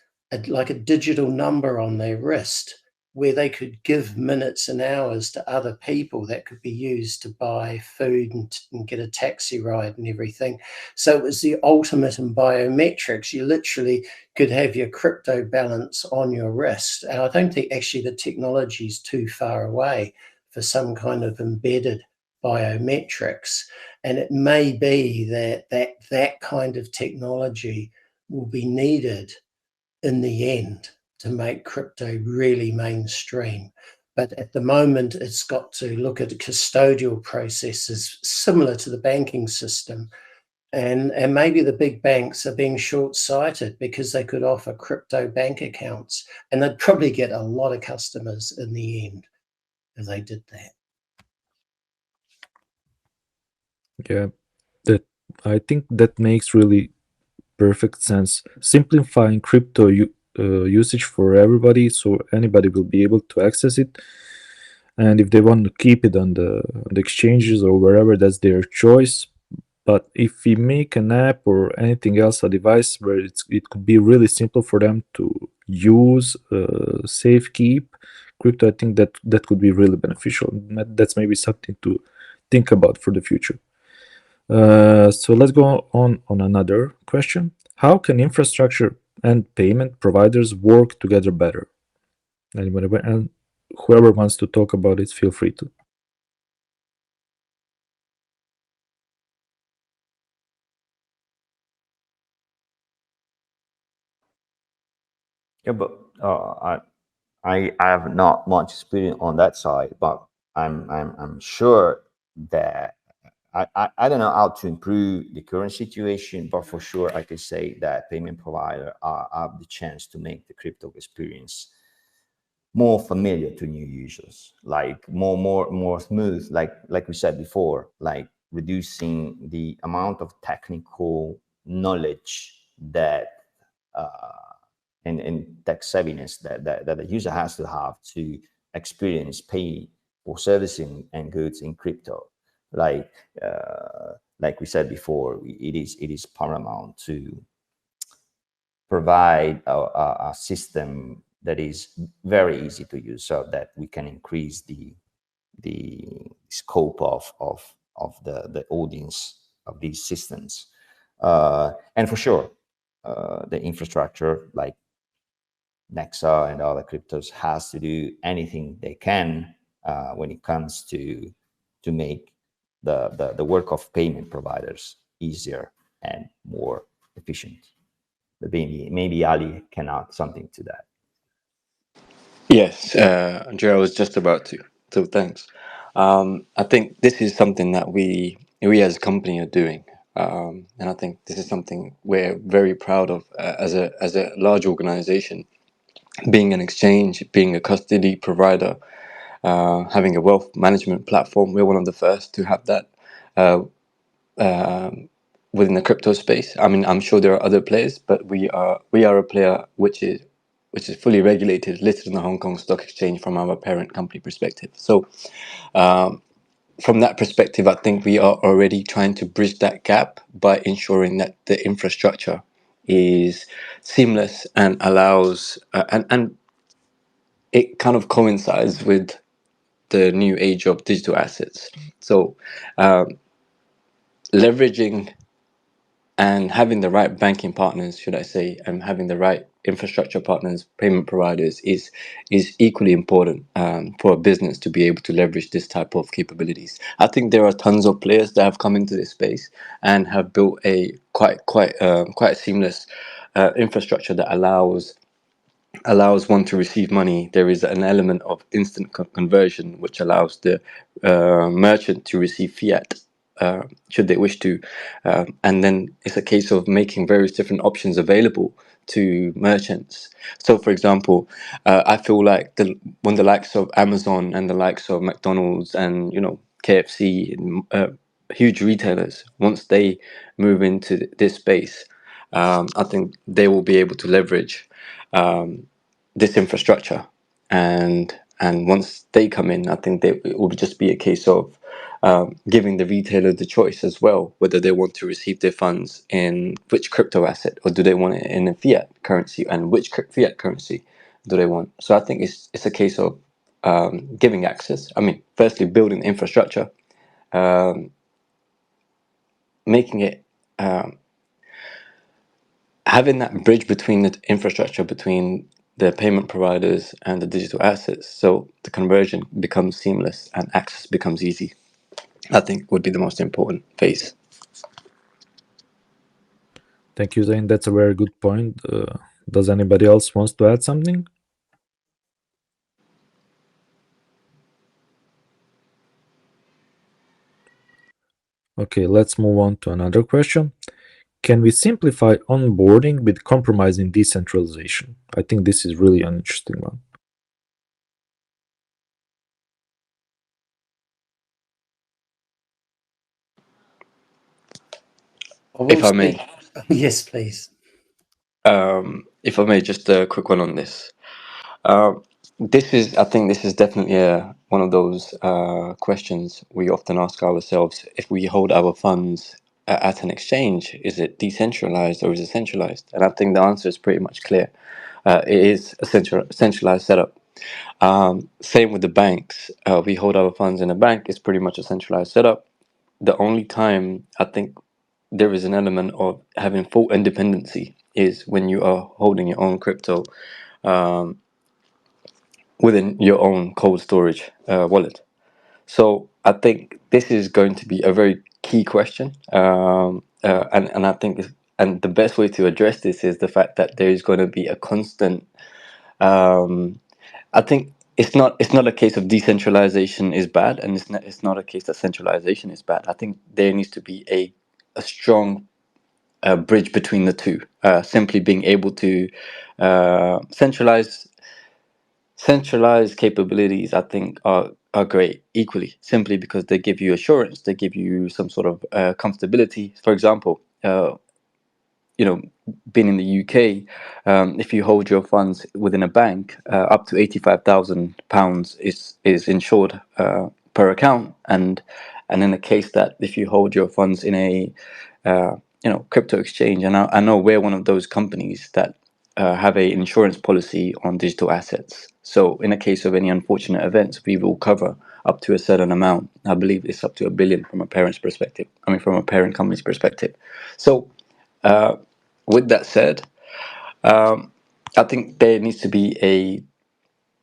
like a digital number on their wrist where they could give minutes and hours to other people that could be used to buy food and get a taxi ride and everything. So it was the ultimate in biometrics. You literally could have your crypto balance on your wrist. And I don't think actually the technology is too far away for some kind of embedded biometrics. And it may be that kind of technology will be needed in the end to make crypto really mainstream. But at the moment, it's got to look at custodial processes similar to the banking system. And maybe the big banks are being short-sighted because they could offer crypto bank accounts, and they'd probably get a lot of customers in the end if they did that. Yeah, that I think that makes really perfect sense. Simplifying crypto usage for everybody, so anybody will be able to access it. And if they want to keep it on the exchanges or wherever, that's their choice. But if we make an app or anything else, a device where it could be really simple for them to use, safe keep crypto, I think that could be really beneficial. That's maybe something to think about for the future. So let's go on another question. How can infrastructure and payment providers work together better? And whoever wants to talk about it, feel free to. Yeah, but I have not much experience on that side, but I'm sure that I don't know how to improve the current situation, but for sure I can say that payment provider have the chance to make the crypto experience more familiar to new users, like more smooth, like we said before, like reducing the amount of technical knowledge that and tech savviness that the user has to have to experience pay for servicing and goods in crypto. Like we said before, it is paramount to provide a system that is very easy to use, so that we can increase the scope of the audience of these systems. And for sure, the infrastructure like Nexa and other cryptos has to do anything they can when it comes to make the work of payment providers easier and more efficient. But maybe Ali can add something to that. Yes, Andrea, I was just about to. So thanks. I think this is something that we as a company are doing, and I think this is something we're very proud of as a large organization, being an exchange, being a custody provider, having a wealth management platform. We're one of the first to have that within the crypto space. I mean, I'm sure there are other players, but we are a player which is fully regulated, listed on the Hong Kong Stock Exchange from our parent company perspective. So from that perspective, I think we are already trying to bridge that gap by ensuring that the infrastructure is seamless and allows and it kind of coincides with the new age of digital assets. So leveraging and having the right banking partners, should I say, and having the right infrastructure partners, payment providers, is equally important for a business to be able to leverage this type of capabilities. I think there are tons of players that have come into this space and have built a quite seamless infrastructure that allows one to receive money. There is an element of instant conversion, which allows the merchant to receive fiat should they wish to. And then it's a case of making various different options available to merchants. So, for example, I feel like when the likes of Amazon and the likes of McDonald's and, KFC, huge retailers, once they move into this space, I think they will be able to leverage this infrastructure, and once they come in, I think it will just be a case of giving the retailer the choice as well, whether they want to receive their funds in which crypto asset, or do they want it in a fiat currency, and which fiat currency do they want. So I think it's a case of giving access. I mean, firstly, building the infrastructure, making it, having that bridge between the infrastructure between the payment providers and the digital assets, so the conversion becomes seamless and access becomes easy, I think would be the most important phase. Thank you, Zain. That's a very good point. Does anybody else wants to add something? Okay, let's move on to another question. Can we simplify onboarding with compromising decentralization? I think this is really an interesting one. If I may. Yes, please. If I may, just a quick one on this. I think this is definitely one of those questions we often ask ourselves. If we hold our funds at an exchange, is it decentralized or is it centralized? And I think the answer is pretty much clear. It is a centralized setup. Same with the banks. We hold our funds in a bank. It's pretty much a centralized setup. The only time I think there is an element of having full independency is when you are holding your own crypto within your own cold storage wallet. So I think this is going to be a very key question, and I think and the best way to address this is the fact that there is going to be a constant. I think it's not a case of decentralization is bad, and it's not a case that centralization is bad. I think there needs to be a strong bridge between the two. Simply being able to centralized capabilities, I think, are great equally, simply because they give you assurance, they give you some sort of comfortability. For example, being in the UK, if you hold your funds within a bank, up to £85,000 is insured per account, and in the case that if you hold your funds in a crypto exchange, and I know we're one of those companies that have a insurance policy on digital assets. So in the case of any unfortunate events, we will cover up to a certain amount. I believe it's up to $1 billion from a parent's perspective. I mean, from a parent company's perspective. So with that said, I think there needs to be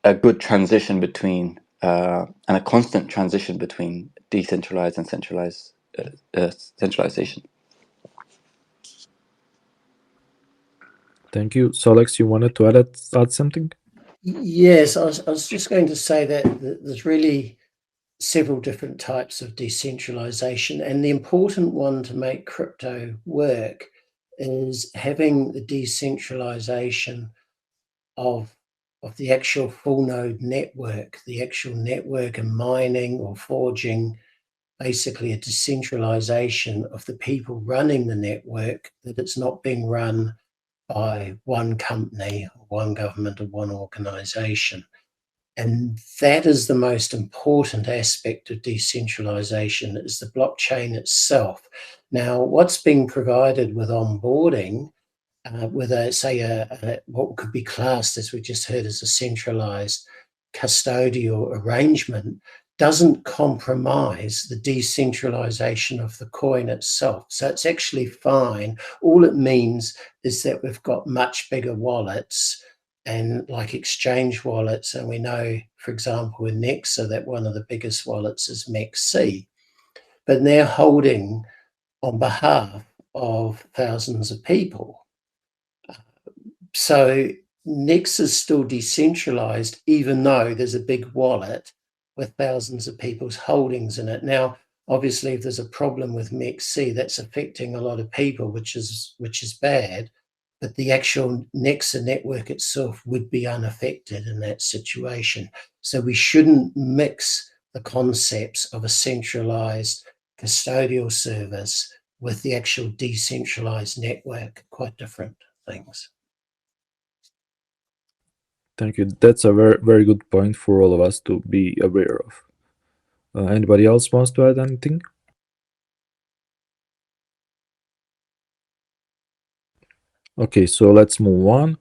a good transition between and a constant transition between decentralized and centralization. Thank you. So, Alex, you wanted to add something? Yes, I was just going to say that there's really several different types of decentralization, and the important one to make crypto work is having the decentralization of the actual full node network, the actual network and mining or forging, basically a decentralization of the people running the network, that it's not being run by one company, one government, or one organization. And that is the most important aspect of decentralization, is the blockchain itself. Now, what's being provided with onboarding, with what could be classed, as we just heard, as a centralized custodial arrangement, doesn't compromise the decentralization of the coin itself. So it's actually fine. All it means is that we've got much bigger wallets, and like exchange wallets, and we know, for example, in Nexa, that one of the biggest wallets is MEXC, but they're holding on behalf of thousands of people. So Nexa is still decentralized, even though there's a big wallet with thousands of people's holdings in it. Now, obviously, if there's a problem with MEXC, that's affecting a lot of people, which is bad. But the actual Nexa network itself would be unaffected in that situation. So we shouldn't mix the concepts of a centralized custodial service with the actual decentralized network. Quite different things. Thank you. That's a very, very good point for all of us to be aware of. Anybody else wants to add anything? Okay, so let's move on.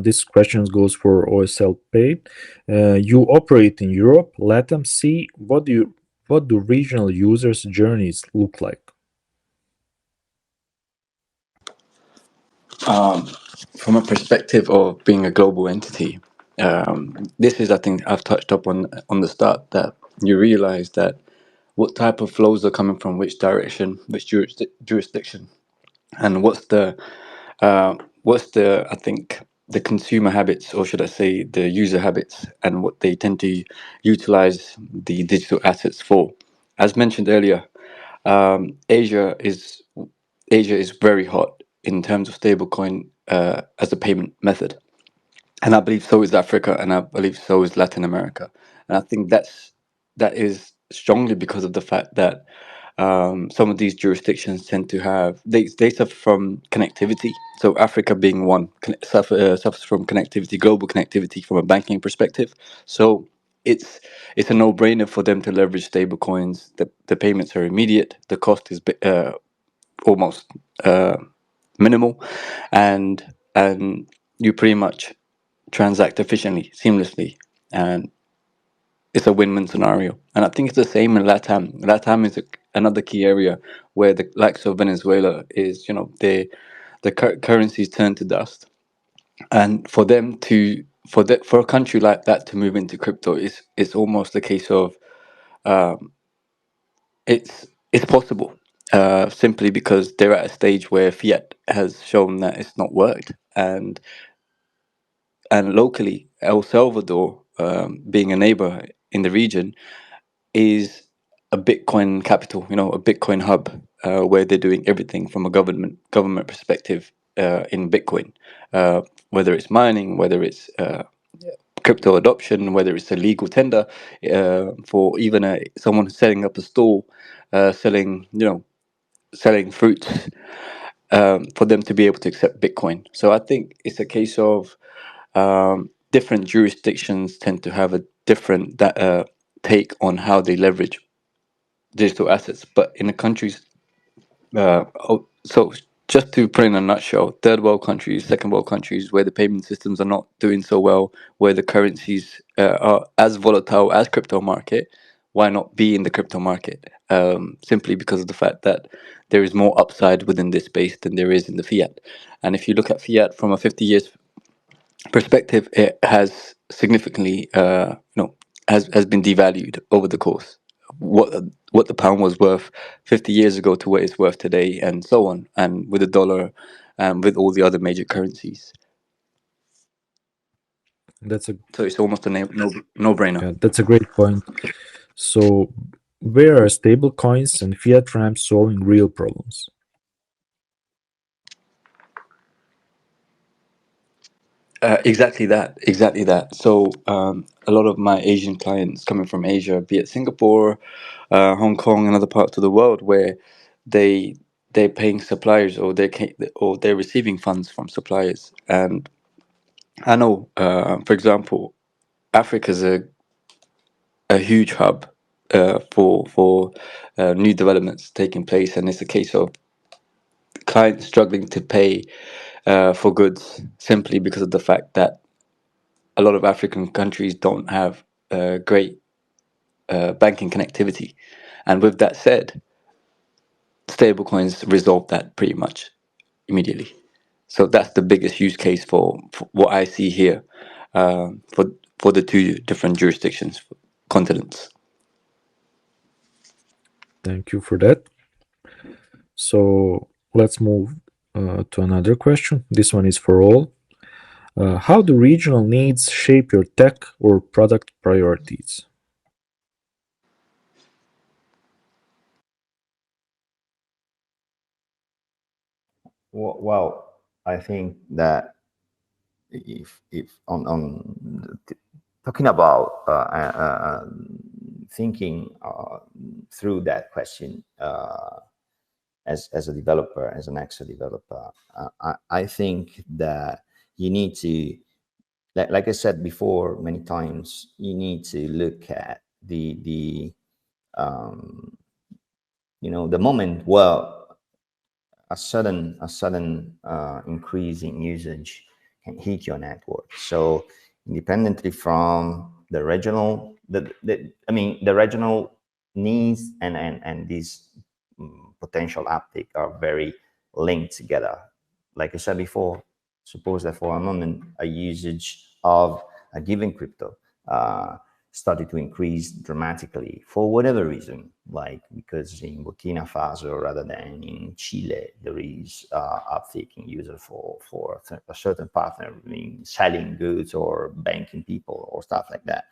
This question goes for OSL Pay. You operate in Europe, LATAM, C. What do regional users' journeys look like? From a perspective of being a global entity, this is, I think, I've touched up on the start, that you realize that what type of flows are coming from which direction, which jurisdiction, and what's the I think the consumer habits, or should I say the user habits, and what they tend to utilize the digital assets for. As mentioned earlier, Asia is very hot in terms of stablecoin as a payment method, and I believe so is Africa, and I believe so is Latin America, and I think that is strongly because of the fact that some of these jurisdictions tend to have they suffer from connectivity. So Africa being one suffers from connectivity, global connectivity from a banking perspective. So it's a no-brainer for them to leverage stable coins. The payments are immediate. The cost is almost minimal, and you pretty much transact efficiently, seamlessly, and it's a win-win scenario. And I think it's the same in LATAM. LATAM is another key area where the likes of Venezuela is, the currencies turn to dust, and for them to for a country like that to move into crypto is almost a case of it's possible, simply because they're at a stage where fiat has shown that it's not worked, and locally El Salvador, being a neighbor in the region, is a Bitcoin capital, a Bitcoin hub, where they're doing everything from a government perspective in Bitcoin, whether it's mining, whether it's crypto adoption, whether it's a legal tender, for even someone setting up a stall, selling fruits, for them to be able to accept Bitcoin. So I think it's a case of different jurisdictions tend to have a different take on how they leverage digital assets. But in the countries, so just to put in a nutshell, third world countries, second world countries, where the payment systems are not doing so well, where the currencies are as volatile as crypto market, why not be in the crypto market? Simply because of the fact that there is more upside within this space than there is in the fiat. And if you look at fiat from a 50 years perspective, it has significantly, has been devalued over the course. What the pound was worth 50 years ago to what it's worth today, and so on, and with the dollar, and with all the other major currencies. That's a So it's almost a no brainer. Yeah, that's a great point. So, where are stable coins and fiat ramps solving real problems? Exactly that. So a lot of my Asian clients coming from Asia, be it Singapore, Hong Kong, and other parts of the world, where they they're paying suppliers, or they're receiving funds from suppliers. And I know, for example, Africa's a huge hub for new developments taking place, and it's a case of clients struggling to pay for goods, simply because of the fact that a lot of African countries don't have great banking connectivity. And with that said, stablecoins resolve that pretty much immediately. So that's the biggest use case for what I see here, for the two different jurisdictions, continents. Thank you for that. So, let's move to another question. This one is for all. How do regional needs shape your tech or product priorities? Well, I think that if on talking about thinking through that question, as a developer, as an Nexa developer, I think that you need to, like I said before many times, you need to look at the the moment where a sudden increase in usage can hit your network. So independently from the regional, the regional needs and these potential uptake are very linked together. Like I said before, suppose that for a moment a usage of a given crypto started to increase dramatically for whatever reason, like because in Burkina Faso rather than in Chile there is uptake in user for a certain partner in selling goods or banking people or stuff like that.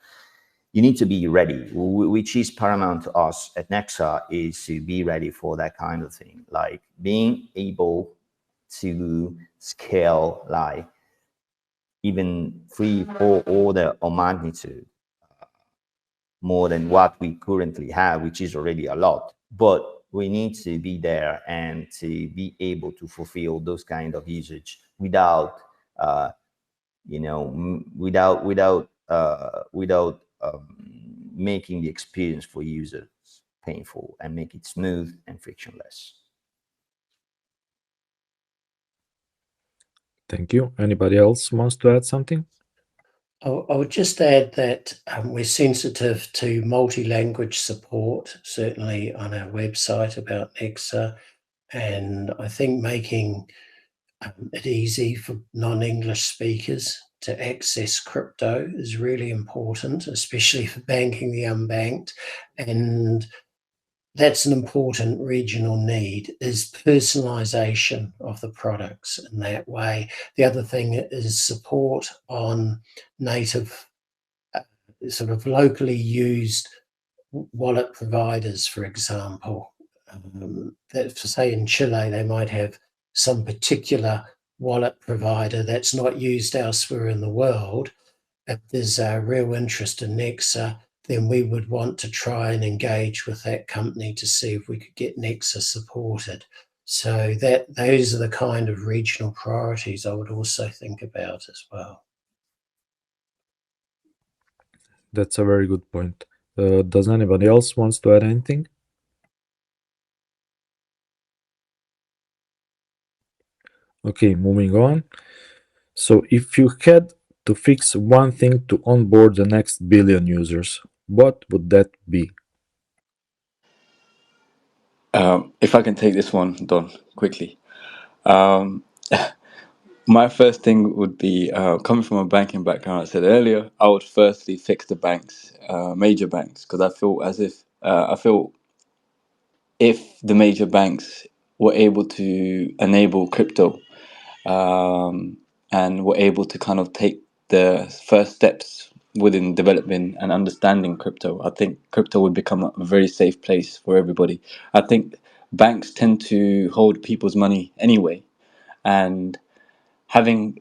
You need to be ready, which is paramount to us at Nexa, is to be ready for that kind of thing, like being able to scale like even 3-4 order of magnitude more than what we currently have, which is already a lot. But we need to be there and to be able to fulfill those kind of usage without, making the experience for users painful, and make it smooth and frictionless. Thank you. Anybody else wants to add something? I would just add that we're sensitive to multi-language support, certainly on our website about Nexa, and I think making it easy for non-English speakers to access crypto is really important, especially for banking the unbanked. And that's an important regional need, is personalization of the products in that way. The other thing is support on native, sort of locally used wallet providers, for example. That, say in Chile, they might have some particular wallet provider that's not used elsewhere in the world. If there's a real interest in Nexa, then we would want to try and engage with that company to see if we could get Nexa supported. So those are the kind of regional priorities I would also think about as well. That's a very good point. Does anybody else wants to add anything? Okay, moving on. So if you had to fix one thing to onboard the next billion users, what would that be? If I can take this one, Don, quickly. My first thing would be, coming from a banking background, I said earlier, I would firstly fix the banks, major banks, because I feel if the major banks were able to enable crypto, and were able to kind of take the first steps within developing and understanding crypto, I think crypto would become a very safe place for everybody. I think banks tend to hold people's money anyway, and having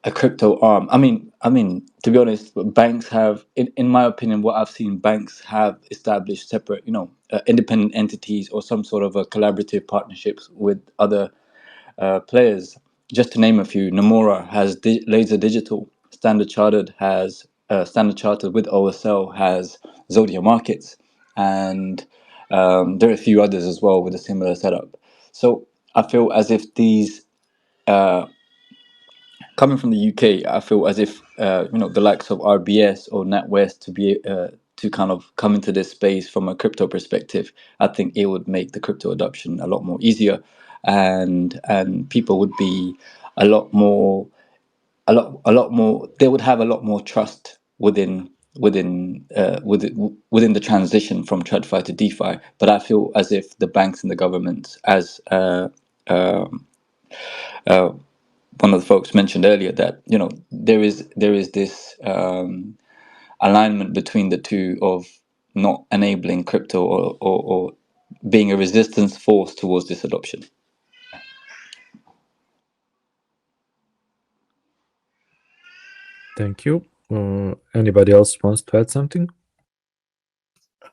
a crypto arm. To be honest, banks have, in my opinion, what I've seen, banks have established separate, independent entities or some sort of a collaborative partnerships with other players. Just to name a few, Nomura has Laser Digital, Standard Chartered has Standard Chartered with OSL has Zodia Markets, and there are a few others as well with a similar setup. So I feel as if these coming from the UK, I feel as if the likes of RBS or NatWest to kind of come into this space from a crypto perspective. I think it would make the crypto adoption a lot more easier, and people would be a lot more. They would have a lot more trust within the transition from TradFi to DeFi. But I feel as if the banks and the governments, as one of the folks mentioned earlier, that there is this alignment between the two of not enabling crypto or being a resistance force towards this adoption. Thank you. Anybody else wants to add something?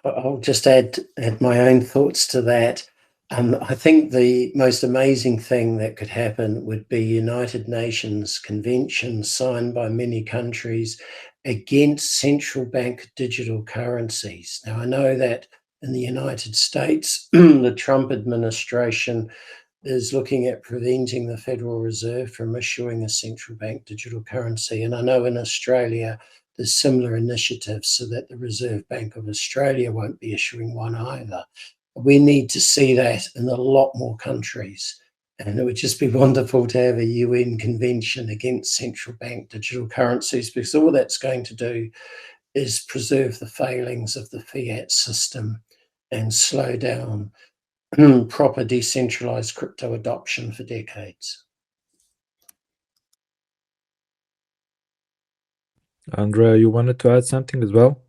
I'll just add my own thoughts to that. I think the most amazing thing that could happen would be United Nations conventions signed by many countries against central bank digital currencies. Now, I know that In the United States, the Trump administration is looking at preventing the Federal Reserve from issuing a central bank digital currency. And I know in Australia, there's similar initiatives so that the Reserve Bank of Australia won't be issuing one either. We need to see that in a lot more countries. And it would just be wonderful to have a UN convention against central bank digital currencies, because all that's going to do is preserve the failings of the fiat system and slow down proper decentralized crypto adoption for decades. Andrea, you wanted to add something as well?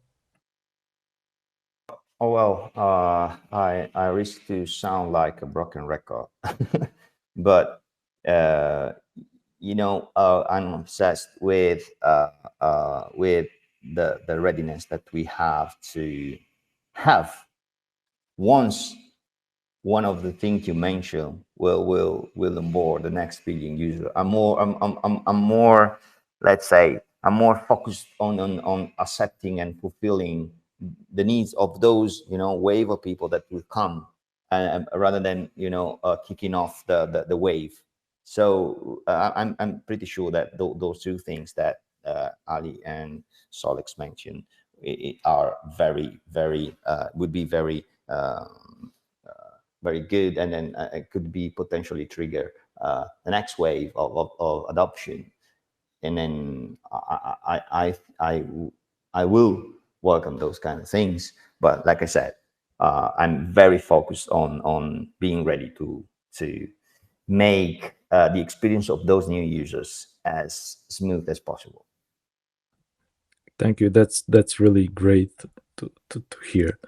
Oh, well, I risk to sound like a broken record, but you know, I'm obsessed with the readiness that we have to have once one of the things you mentioned will onboard the next billion user. I'm more, let's say, I'm more focused on accepting and fulfilling the needs of those, you know, wave of people that will come, rather than, you know, kicking off the wave. So I'm pretty sure that those two things that Ali and Solix mentioned are very would be very very good, and then it could be potentially trigger the next wave of adoption. And then I will welcome those kind of things. But like I said, I'm very focused on being ready to make the experience of those new users as smooth as possible. Thank you. That's really great to hear.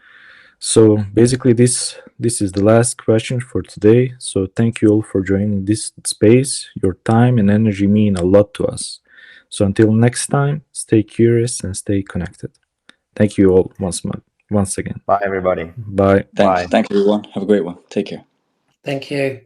So basically, this is the last question for today. So thank you all for joining this space. Your time and energy mean a lot to us. So until next time, stay curious and stay connected. Thank you all once again. Bye, everybody. Bye. Thanks. Bye. Thanks, everyone. Have a great one. Take care. Thank you.